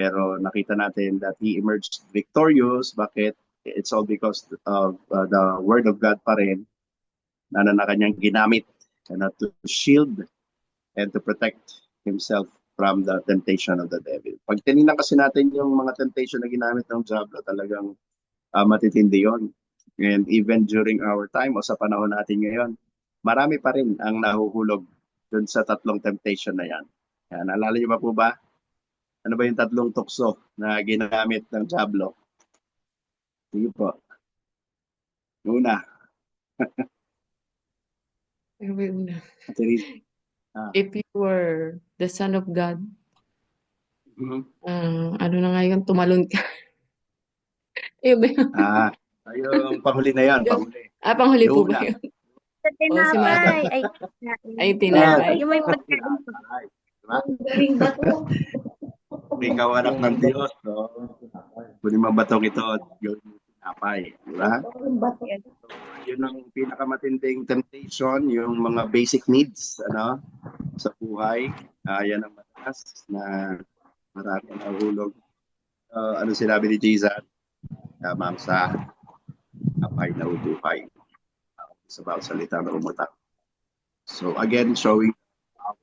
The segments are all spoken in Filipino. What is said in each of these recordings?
Pero nakita natin that he emerged victorious. Bakit? It's all because of the word of God pa rin na kanyang ginamit to shield and to protect himself from the temptation of the devil. Pag tinignan kasi natin yung mga temptation na ginamit ng Diablo, talagang matitindi yon. And even during our time o sa panahon natin ngayon, marami pa rin ang nahuhulog dun sa tatlong temptation na yan. Yan, naalala niyo ba po ba? Ano ba yung tatlong tukso na ginamit ng Diablo? Sige po. Una. If you were the son of God, ano na nga yun, tumalon ka. Ayun ba yun? Yung panghuli na yan, panghuli. Panghuli po ba yun? Sa tinapay. Ay, tinapay. Yung may pagkain pa. Galing ba to? Ikaw anak ng Diyos, no? Kunin mo bato ito at gawin mo tinapay. Diba? Yun ang pinakamatinding temptation, yung mga basic needs sa buhay. Yan ang mataas na marami ang nahulog. Ano sinabi ni Jesus? Ma'am, sa kapay na ubuhay. Sa bawat salita na umutak. So again, showing the power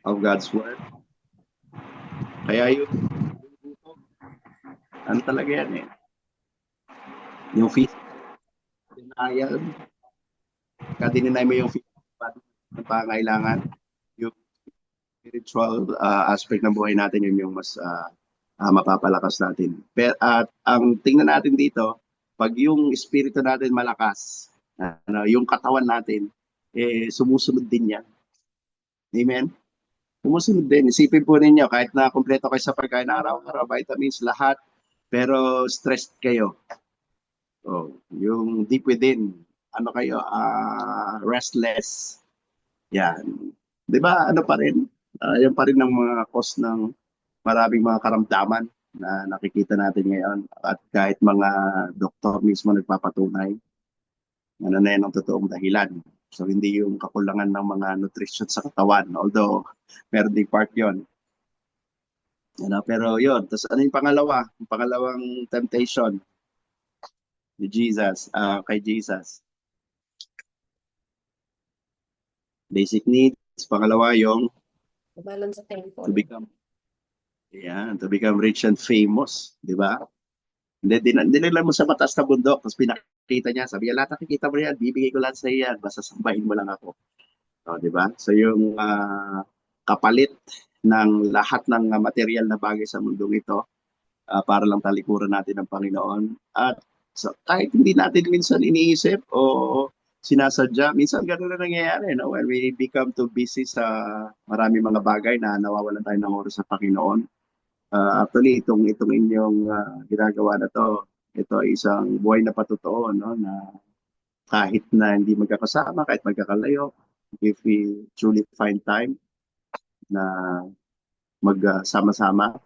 of God's word. Kaya yung ano talaga yan eh. Yung physical denial. Kadininay mo yung physical na pangailangan. Yung spiritual aspect ng buhay natin, yun yung mas mapapalakas natin. At ang tingnan natin dito, pag yung espiritu natin malakas, yung katawan natin, sumusunod din yan. Amen? Sumusunod din. Isipin po ninyo, kahit na kompleto kayo sa pagkain araw-araw, vitamins, lahat, pero stressed kayo. Yung deep within, restless. Yan. Di ba, pa rin? Yan pa rin ang mga cause ng maraming mga karamdaman na nakikita natin ngayon. At kahit mga doktor mismo nagpapatunay, na yan ang totoong dahilan. So, hindi yung kakulangan ng mga nutrition sa katawan. Although, meron ding part yun. Pero yun. Tapos ano yung pangalawa? Yung pangalawang temptation ni Jesus, kay Jesus. Basic needs. Pangalawa yung Balon sa temple. to become rich and famous. Di ba? Dinala mo sa mataas na bundok, tapos pinakita niya, sabi niya, lahat nakikita mo yan, bibigay ko lahat sa iyan, basta sambahin mo lang ako. Di ba? So yung kapalit ng lahat ng material na bagay sa mundong ito, para lang talikuran natin ang Panginoon. At so, kahit hindi natin minsan iniisip o sinasadya, minsan gano'n na nangyayari, when we become too busy sa marami mga bagay na nawawalan tayo ng oras sa Panginoon. Actually, itong inyong ginagawa na to, ito ay isang buhay na patotoo, na kahit na hindi magkakasama, kahit magkakalayo, if we truly find time na magsama-sama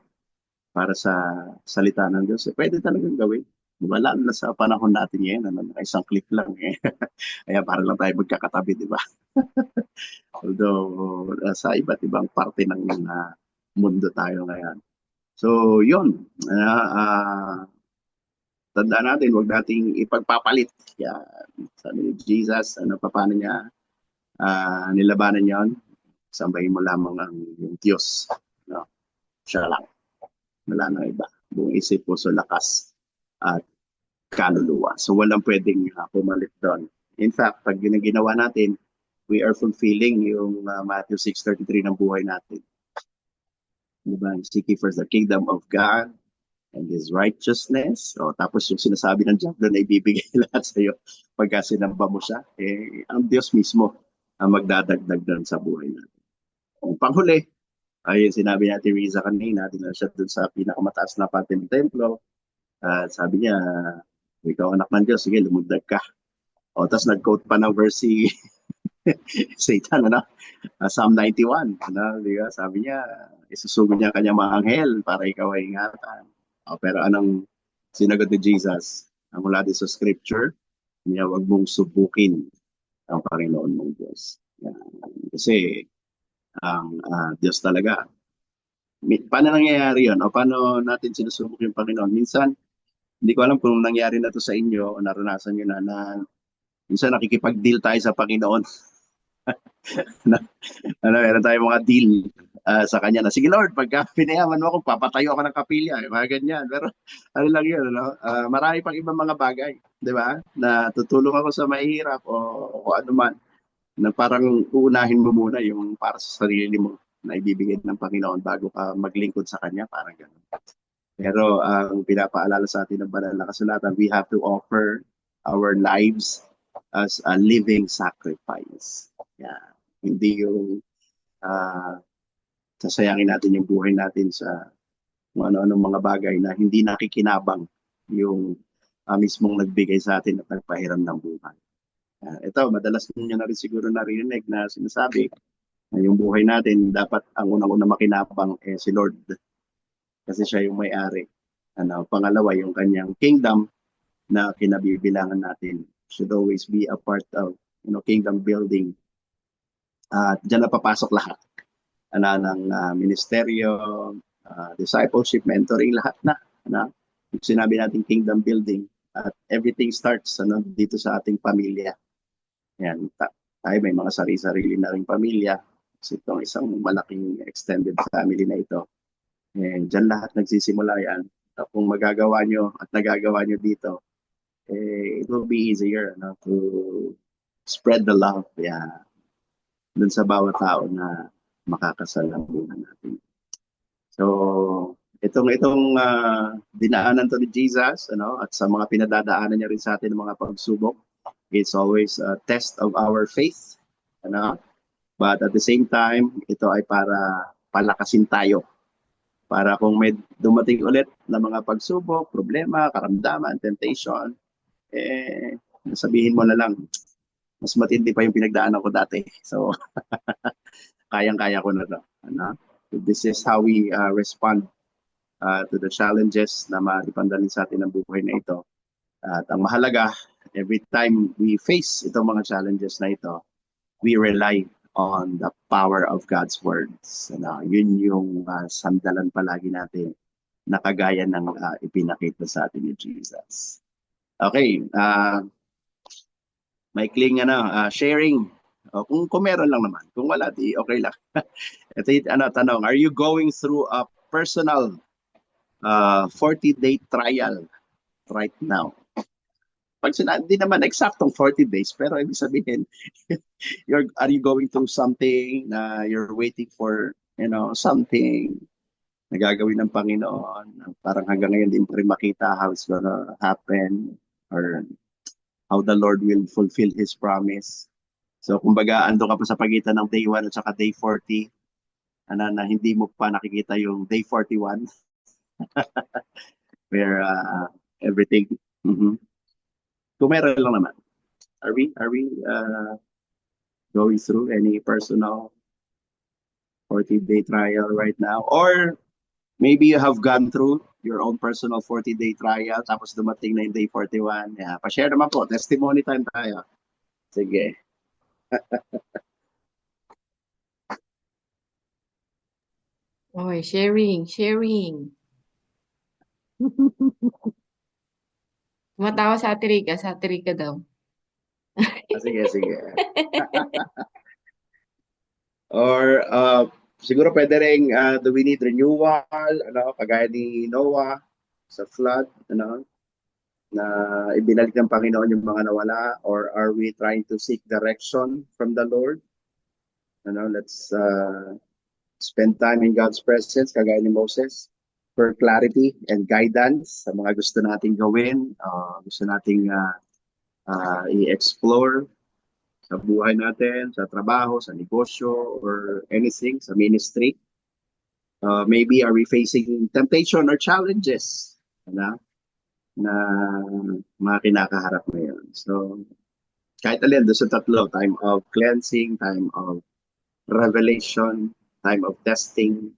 para sa salita ng Diyos, pwede talagang gawin. Diba? Lalo na sa panahon natin ngayon, isang click lang eh. Kaya para lang tayo magkakatabi, di ba? Although, sa iba't ibang parte ng mundo tayo ngayon. So, yun. Tandaan natin, huwag nating ipagpapalit. Yan. Sabi ni Jesus, paano niya nilabanan yon? Sambahin mo lamang ang yung Diyos. No? Siya lang. Wala nang iba. Buong isip, puso, lakas, at kaluluwa. So, walang pwedeng pumalit doon. In fact, pag ginawa natin, we are fulfilling yung Matthew 6:33 ng buhay natin. Diba? Seek ye first the kingdom of God and His righteousness. Tapos yung sinasabi ng Diablo na ibibigay lahat sa iyo pagka sinamba mo siya, ang Diyos mismo ang magdadagdag doon sa buhay natin. Ang panghuli, ay sinabi natin Riza kanina, dinala siya doon sa pinakamataas na parte ng templo. Sabi niya, ikaw anak ng Diyos, sige, lumundag ka. Tapos nag-quote pa ng verse si Satan, Psalm 91. Diba? Sabi niya, isusugod niya kanyang mga anghel para ikaw ay ingatan. Pero anong sinagot ni Jesus? Mula din sa scripture, niya wag mong subukin ang Panginoon mong Diyos. Kasi ang Diyos talaga, Paano nangyayari yun? O paano natin sinusubok yung Panginoon? Minsan, hindi ko alam kung nangyari na to sa inyo o naranasan nyo na minsan nakikipag-deal tayo sa Panginoon. na, meron tayong mga deal sa kanya na, sige Lord, pagka pinayaman mo ako, papatayo ako ng kapilya, mga ganyan. Pero ano lang yun, no? Marami pang ibang mga bagay, di ba? Na tutulong ako sa mahirap o ano man, na parang uunahin mo muna yung para sa sarili mo na ibibigay ng Panginoon bago ka maglingkod sa Kanya, parang gano'n. Pero ang pinapaalala sa atin ng banal na kasulatan, we have to offer our lives as a living sacrifice. Yeah. Hindi yung ah, sasayangin natin yung buhay natin sa kung ano-anong mga bagay na hindi nakikinabang yung mismong nagbigay sa atin at nagpahiram ng buhay. Ito, madalas ninyo na rin siguro narinig na sinasabi na yung buhay natin, dapat ang unang-una makinabang si Lord kasi siya yung may-ari. Pangalawa, yung kanyang kingdom na kinabibilangan natin should always be a part of kingdom building. At diyan na papasok lahat. Ng ministeryo, discipleship, mentoring, lahat na. Sinabi natin kingdom building at everything starts dito sa ating pamilya. Yan, tayo may mga sarili-sarili na rin pamilya. Kasi itong isang malaking extended family na ito. Diyan lahat nagsisimula yan. Kung magagawa nyo at nagagawa nyo dito, it will be easier to spread the love dun sa bawat tao na makakasalangunan natin. So, itong dinaanan to ni Jesus, at sa mga pinadadaanan niya rin sa atin ng mga pagsubok, it's always a test of our faith. But at the same time, ito ay para palakasin tayo. Para kung may dumating ulit na mga pagsubok, problema, karamdaman, temptation, sabihin mo na lang, mas matindi pa yung pinagdaanan ko dati. So, kayang-kaya ko na to. This is how we respond to the challenges na maripandalin sa atin ng buhay na ito. At ang mahalaga, every time we face itong mga challenges na ito, we rely on the power of God's words. Yun yung sandalan palagi natin na kagaya ng ipinakita sa atin ni Jesus. Okay, maikling sharing. Kung meron lang naman. Kung wala, di okay lang. Ito yung tanong, are you going through a personal 40-day trial right now? Pag hindi naman eksaktong 40 days, pero ibig sabihin, are you going through something na you're waiting for, something na gagawin ng Panginoon, parang hanggang ngayon din pa rin makita how it's gonna happen or how the Lord will fulfill His promise. So, kumbaga, ando ka pa sa pagitan ng day 1 at saka day 40, na hindi mo pa nakikita yung day 41, where everything, kung meron lang naman. Are we going through any personal 40-day trial right now? Or maybe you have gone through your own personal 40-day trial, tapos dumating na yung day 41. Pa-share naman po, testimony time tayo. Sige. Okay, sharing. Tumatawa sa Ate Rica daw. Sige. Or siguro pwede rin, do we need renewal, kagaya ni Noah sa flood, na ibinalik ng Panginoon yung mga nawala, or are we trying to seek direction from the Lord? Let's spend time in God's presence, kagaya ni Moses, for clarity and guidance sa mga gusto nating gawin, gusto nating i-explore sa buhay natin, sa trabaho, sa negosyo, or anything, sa ministry. Maybe are we facing temptation or challenges na mga kinakaharap ngayon. So, kahit alin doon sa tatlo, time of cleansing, time of revelation, time of testing,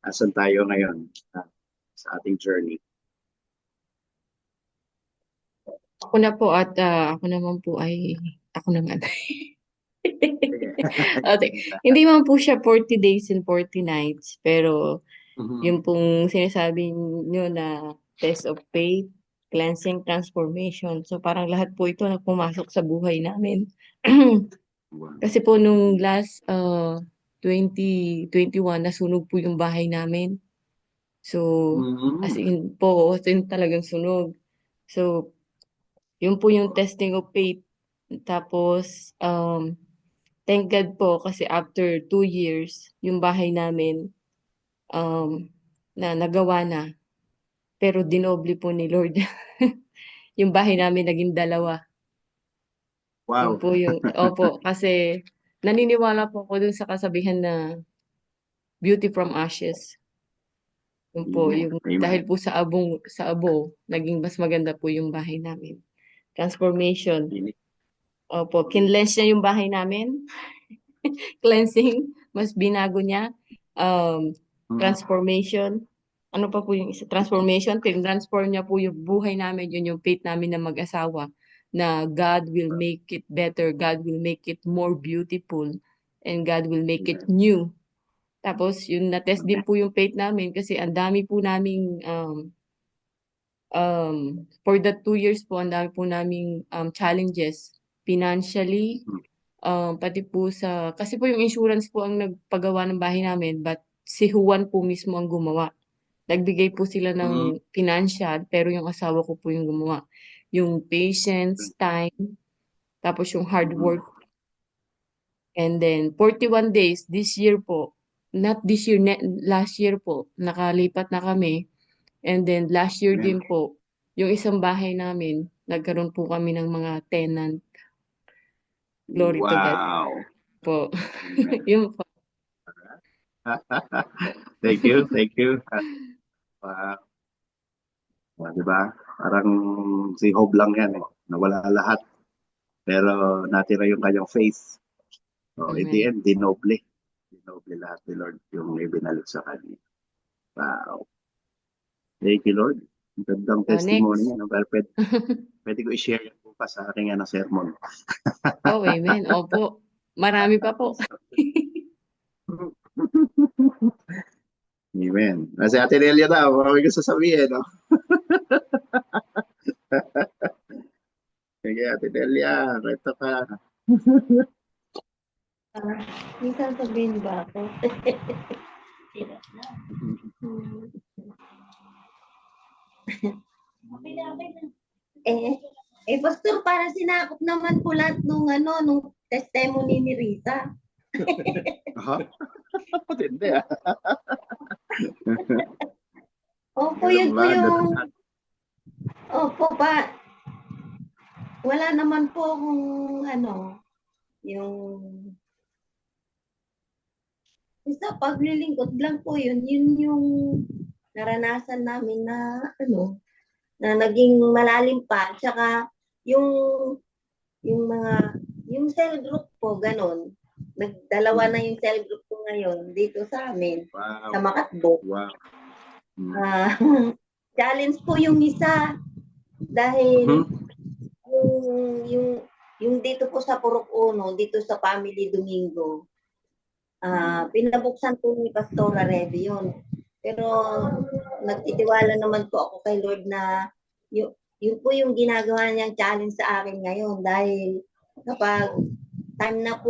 asan tayo ngayon sa ating journey? Ako na po at ako naman po ay ako naman. Sige. Okay. Hindi man po siya 40 days and 40 nights, pero Mhm. yung pong sinasabi nyo na test of faith, cleansing, transformation. So parang lahat po ito na pumasok sa buhay namin. Wow. Kasi po nung last 2021, nasunog po yung bahay namin. So, as Mhm. in po, as in talagang sunog. So, yun po yung testing of faith. Tapos, thank God po kasi after 2 years, yung bahay namin, um, na nagawa na. Pero dinoble po ni Lord. Yung bahay namin naging dalawa. Yun Wow. po yung, opo, kasi naniniwala po ako dun sa kasabihan na beauty from ashes. Yun po, Amen. yung Amen. dahil po sa abo, naging mas maganda po yung bahay namin. Transformation. Opo, kinlens niya yung bahay namin. Cleansing, mas binago niya. Um, Mhm. Transformation. Ano pa po yung isa? Transformation. Transform niya po yung buhay namin. Yun yung faith namin na mag-asawa. Na God will make it better. God will make it more beautiful. And God will make it new. Tapos, yun na-test din po yung faith namin kasi ang dami po naming for the 2 years po, ang dami po naming challenges financially, pati po kasi po yung insurance po ang nagpagawa ng bahay namin, but si Juan po mismo ang gumawa. Nagbigay po sila Mhm. ng financial, pero yung asawa ko po yung gumawa. Yung patience, time, tapos yung hard Mhm. work. And then, 41 days, this year po, not this year, last year po, nakalipat na kami. And then, last year Amen. din po, yung isang bahay namin, nagkaroon po kami ng mga tenant. Glory to God Wow. po. Amen. Yun po. Thank you. Thank you. Ah, di ba? Parang si Hope lang yan eh. Nawala lahat. Pero natira yung kanyang faith. So, in the Amen. end, dinoble. Dinoble lahat ni Lord yung ibinalik sa kanya. Wow. Thank you, Lord. Ang gandang testimony Next. niya. No? Pero pwede ko i-share yan bukas sa aking sermon. Oh, amen. Opo. Marami pa po. Amen. Kasi Ate Nelia daw, marami ko sasabihin. No? Sige, Ate Nelia, kwento ka. Minsan sabihin ba ako? eh, Pastor, para sinakop naman po lahat nung testimony ni Rita. Aha. Hindi ah. Opo, yun po yung, opo pa, wala naman po kung yung, isa paglilingkod lang po yun yung naranasan namin na, na naging malalim pa. Tsaka, yung, yung cell group po, ganun. Nagdalawa na yung cell group ko ngayon dito sa amin, Wow. sa Makatbo. Wow. Challenge po yung isa dahil yung, yung, yung dito po sa Purok Uno, dito sa Family Domingo, pinabuksan po ni Pastora Revy yun. Pero nagtitiwala naman po ako kay Lord na yun po yung ginagawa niyang challenge sa akin ngayon dahil kapag time na po